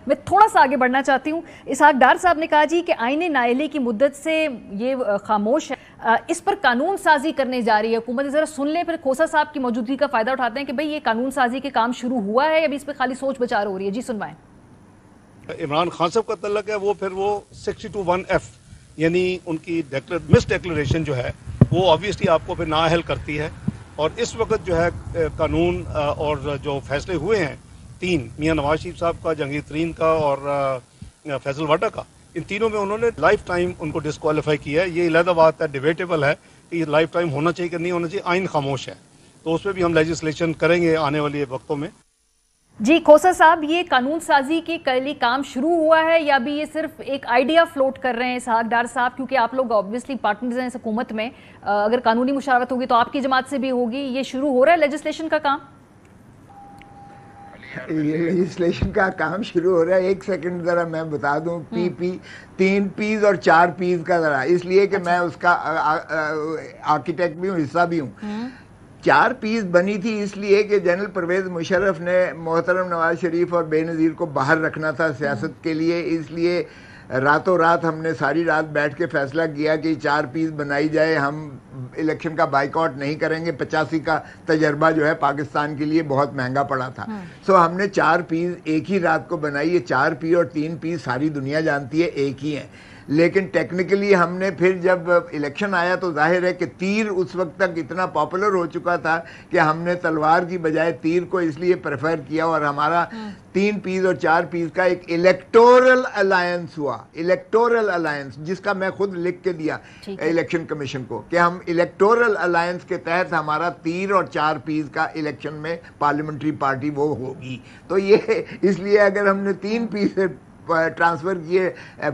میں تھوڑا سا آگے بڑھنا چاہتی ہوں. اسحاق ڈار صاحب نے کہا جی کہ آئین نااہلی کی مدت سے یہ خاموش ہے, اس پر قانون سازی کرنے جا رہی ہے حکومت. ذرا سن لیں, پھر کھوسا صاحب کی موجودگی کا فائدہ اٹھاتے ہیں کہ بھئی یہ قانون سازی کے کام شروع ہوا ہے, ابھی اس پہ خالی سوچ بچار ہو رہی ہے. جی سنوائیں. عمران خان صاحب کا تعلق ہے وہ پھر وہ 62(1)(f یعنی ان کی مس ڈیکلریشن جو ہے وہ آبویسلی آپ کو پھر نااہل کرتی ہے. اور اس وقت جو ہے قانون اور جو فیصلے ہوئے ہیں تین, میاں نواز شریف صاحب کا, جہانگیر ترین کا اور فیصل واڈا کا, ان تینوں میں انہوں نے لائف ٹائم ان کو ڈسکوالیفائی کیا ہے. یہ علیحدہ بات ہے, ڈیبیٹیبل ہے کہ یہ لائف ٹائم ہونا چاہیے کہ نہیں ہونا چاہیے. آئین خاموش ہے, تو اس پہ بھی ہم لیجسلیشن کریں گے آنے والے وقتوں میں. جی کھوسا صاحب, یہ قانون سازی کے کلی کام شروع ہوا ہے یا بھی یہ صرف ایک آئیڈیا فلوٹ کر رہے ہیں اسحاق ڈار صاحب, کیونکہ آپ لوگ آبویسلی پارٹنرز ہیں اس حکومت میں, اگر قانونی مشاورت ہوگی تو آپ کی جماعت سے بھی ہوگی, یہ شروع ہو رہا ہے لیجسلیشن کا کام؟ یہ لیجسلیشن کا کام شروع ہو رہا ہے. ایک سیکنڈ ذرا میں بتا دوں, تین پیز اور 4 پیز کا ذرا, اس لیے کہ میں اس کا آرکیٹیکٹ بھی ہوں, حصہ بھی ہوں. 4 پیس بنی تھی اس لیے کہ جنرل پرویز مشرف نے محترم نواز شریف اور بے نظیر کو باہر رکھنا تھا سیاست کے لیے. اس لیے راتوں رات ہم نے ساری رات بیٹھ کے فیصلہ کیا کہ 4 پیس بنائی جائے. ہم الیکشن کا بائیکاٹ نہیں کریں گے. 85 کا تجربہ جو ہے پاکستان کے لیے بہت مہنگا پڑا تھا. سو ہم نے 4 پیس ایک ہی رات کو بنائی. یہ 4 پی اور 3 پیس ساری دنیا جانتی ہے ایک ہی ہیں. لیکن ٹیکنیکلی ہم نے پھر جب الیکشن آیا تو ظاہر ہے کہ تیر اس وقت تک اتنا پاپولر ہو چکا تھا کہ ہم نے تلوار کی بجائے تیر کو اس لیے پریفر کیا, اور ہمارا 3 پیس اور 4 پیس کا ایک الیکٹورل الائنس ہوا. الیکٹورل الائنس جس کا میں خود لکھ کے دیا الیکشن کمیشن کو کہ ہم الیکٹورل الائنس کے تحت ہمارا 3 اور 4 پیس کا الیکشن میں پارلیمنٹری پارٹی وہ ہوگی. تو یہ اس لیے اگر ہم نے 3 پیس ٹرانسفر کیے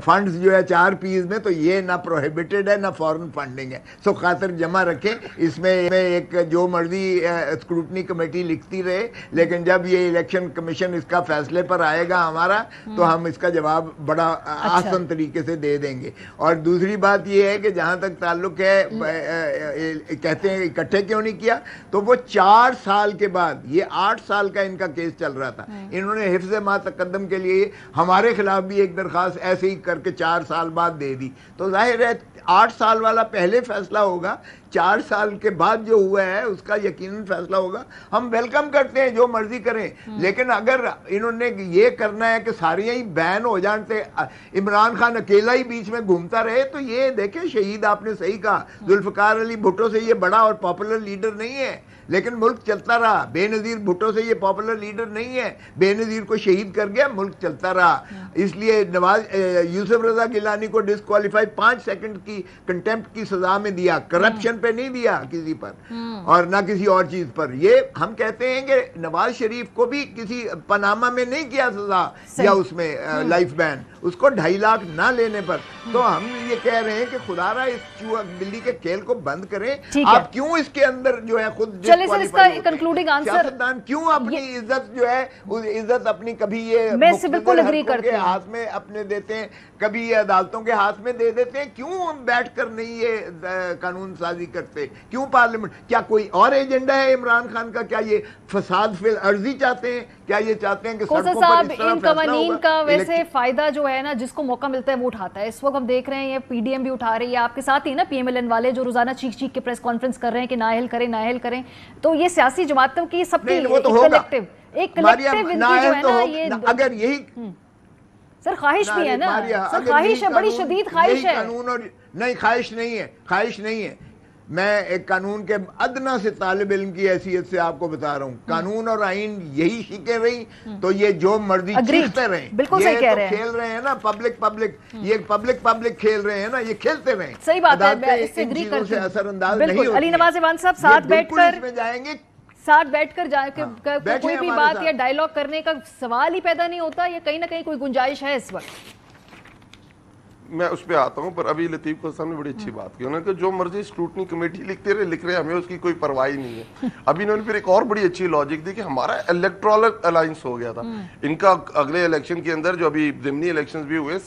فنڈز جو ہے 4 پیس میں, تو یہ نہ پروہیبٹڈ ہے نہ فورن فنڈنگ ہے. سو خاطر جمع رکھیں, اس میں ایک جو مرضی اسکروٹنی کمیٹی لکھتی رہے, لیکن جب یہ الیکشن کمیشن اس کا فیصلے پر آئے گا ہمارا, تو ہم اس کا جواب بڑا آسان طریقے سے دے دیں گے. اور دوسری بات یہ ہے کہ جہاں تک تعلق ہے کہتے ہیں اکٹھے کیوں نہیں کیا, تو وہ 4 سال کے بعد, یہ 8 سال کا ان کا کیس چل رہا تھا, انہوں نے حفظ ما تقدم کے لیے ہمارے خلاف بھی ایک درخواست ایسے ہی کر کے 4 سال بعد دے دی. تو ظاہر ہے 8 سال والا پہلے فیصلہ ہوگا, 4 سال کے بعد جو ہوا ہے اس کا یقیناً فیصلہ ہوگا. ہم ویلکم کرتے ہیں جو مرضی کریں, لیکن اگر انہوں نے یہ کرنا ہے کہ سارے ہی بین ہو جانتے, عمران خان اکیلا ہی بیچ میں گھومتا رہے, تو یہ دیکھیں شہید آپ نے صحیح کہا, ذوالفقار علی بھٹو سے یہ بڑا اور پاپولر لیڈر نہیں ہے, لیکن ملک چلتا رہا. بے نظیر بھٹو سے یہ پاپولر لیڈر نہیں ہے, بے نظیر کو شہید کر گیا, ملک چلتا رہا. اس لیے یوسف رضا گیلانی کو ڈسکوالیفائی 5 سیکنڈ کی کنٹمپٹ کی سزا میں دیا, کرپشن پہ نہیں دیا کسی پر اور نہ کسی اور چیز پر. یہ ہم کہتے ہیں کہ نواز شریف کو بھی کسی پاناما میں نہیں کیا سزا یا اس میں لائف بین, اس کو 2.5 لاکھ نہ لینے پر. تو ہم یہ کہہ رہے ہیں کہ خدا را اس بلی کے کھیل کو بند کریں. آپ کیوں اس کے اندر جو ہے خود سیاستدان کیوں اپنی عزت جو ہے عزت اپنی کبھی یہ مقتدر کے ہاتھ میں اپنے دیتے ہیں, کبھی یہ عدالتوں کے ہاتھ میں دے دیتے ہیں. کیوں ہم بیٹھ کر نہیں یہ قانون سازی کرتے, کیوں پارلیمنٹ, کیا کوئی اور ایجنڈا ہے عمران خان کا؟ کیا یہ فساد فی الارضی چاہتے ہیں؟ کیا یہ چاہتے ہیں کہ سڑکوں پر اس طرح ان قوانین کا ویسے فائدہ جو ہے نا جس کو موقع ملتا ہے وہ اٹھاتا ہے. اس وقت ہم دیکھ رہے ہیں یہ پی ڈی ایم بھی اٹھا رہی ہے, آپ کے ساتھ ہی نا پی ایم ایل این والے جو روزانہ چیخ چیخ کے پریس کانفرنس کر رہے ہیں کہ نااہل کریں نااہل کریں. تو یہ سیاسی جماعتوں کی سب کی ایک کلیکٹیو جو ہے نا, یہ اگر یہی سر خواہش بھی ہے نا, سر خواہش ہے, بڑی شدید خواہش ہے. نہیں, خواہش نہیں ہے, خواہش نہیں ہے. میں ایک قانون کے ادنا سے طالب علم کی حیثیت سے آپ کو بتا رہا ہوں, قانون اور آئین یہی سیکھے رہی تو یہ جو مرضی چیختے رہیں. بالکل صحیح کہہ رہے ہیں, کھیل رہے ہیں نا پبلک, یہ پبلک کھیل رہے ہیں نا, یہ کھیلتے رہیں. صحیح بات ہے, میں اس سے ایگری کرتی ہوں. اثر انداز نہیں ہوتی. علی نواز ایوان صاحب ساتھ بیٹھ کر جائیں گے, ساتھ بیٹھ کر کوئی بھی بات یا ڈائیلاگ کرنے کا سوال ہی پیدا نہیں ہوتا, یا کہیں نہ کہیں کوئی گنجائش ہے اس وقت؟ میں اس پہ آتا ہوں, پر ابھی لطیف کو صاحب نے بڑی اچھی بات کی, انہوں نے کہ جو مرضی اسکروٹنی کمیٹی لکھ رہے ہمیں اس کی کوئی پرواہ نہیں ہے. ابھی انہوں نے پھر ایک اور بڑی اچھی لاجک دی کہ ہمارا الیکٹرل الائنس ہو گیا تھا. ان کا اگلے الیکشن کے اندر جو ابھی ضمنی الیکشنز بھی ہوئے,